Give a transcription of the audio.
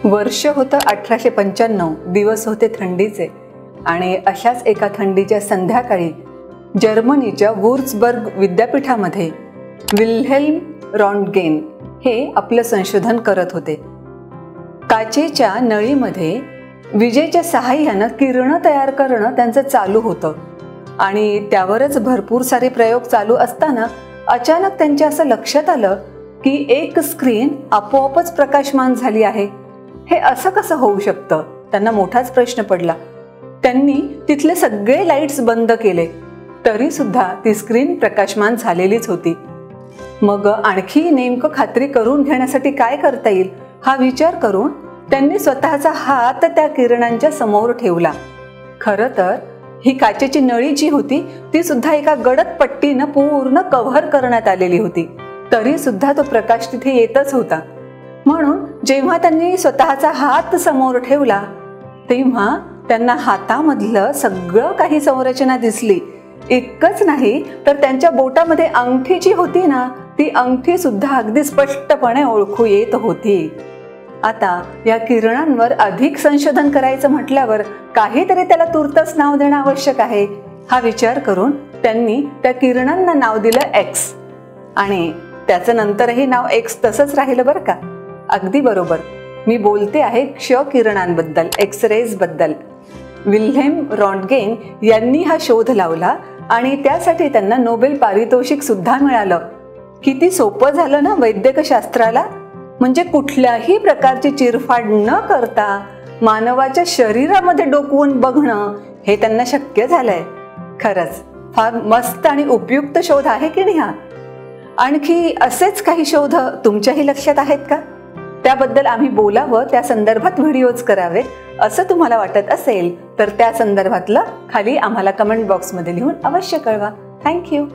वर्ष होतं 1895, दिवस होते थंडीचे आणि अशाच एका थंडीच्या संध्याकाळी जर्मनीच्या वुर्झबर्ग विद्यापीठामध्ये विल्हेल्म रॉन्टगेन हे आपलं संशोधन करत होते. काचेच्या नळीमध्ये विजेच्या सहाय्यानं किरणं तयार करणं त्यांचं चालू होतं आणि त्यावरच भरपूर सारे प्रयोग चालू असताना अचानक त्यांच्या असं लक्षात आलं की एक स्क्रीन आपोआपच प्रकाशमान झाली आहे. हे असं कसं होऊ शकतं? त्यांना मोठाच प्रश्न पडला. त्यांनी तिथले सगळे लाईट्स बंद केले तरी सुद्धा ती स्क्रीन प्रकाशमान झालेलीच होती. मग आणखी नेमकं खात्री करून घेण्यासाठी काय करता येईल हा विचार करून त्यांनी स्वतःचा हात त्या किरणांच्या समोर ठेवला. खरं तर ही काचेची नळी जी होती ती सुद्धा एका गडद पट्टीनं पूर्ण कव्हर करण्यात आलेली होती, तरी सुद्धा तो प्रकाश तिथे येतच होता. म्हणून जेव्हा त्यांनी स्वतःचा हात समोर ठेवला तेव्हा त्यांना हातामधलं सगळं काही संरचना दिसली. इतकंच नाही तर त्यांच्या बोटामध्ये अंगठी जी होती ना, ती अंगठी सुद्धा अगदी स्पष्टपणे ओळखू येत होती. आता या किरणांवर अधिक संशोधन करायचं म्हटल्यावर काहीतरी त्याला तुर्तच नाव देणं आवश्यक आहे. हा विचार करून त्यांनी त्या किरणांना नाव दिलं एक्स आणि त्याचं नंतरही नाव एक्स तसंच राहिलं बरं का. अगदी बरोबर, मी बोलते आहे क्ष किरणांबद्दल, एक्सरेज बद्दल. विल्हेल्म रॉन्टगेन यांनी हा शोध लावला आणि त्यासाठी त्यांना नोबेल पारितोषिक सुद्धा मिळालं. किती सोपं झालं ना वैद्यकशास्त्राला. म्हणजे कुठल्याही प्रकारची चिरफाड न करता मानवाच्या शरीरामध्ये डोकवून बघणं हे त्यांना शक्य झालंय. खरंच फार मस्त आणि उपयुक्त शोध आहे की नाही हा? आणखी असेच काही शोध तुमच्याही लक्षात आहेत का? त्याबद्दल आम्ही बोलावं, त्या संदर्भात व्हिडिओज करावे असं तुम्हाला वाटत असेल तर त्या संदर्भातलं खाली आम्हाला कमेंट बॉक्समध्ये लिहून अवश्य कळवा. थँक्यू.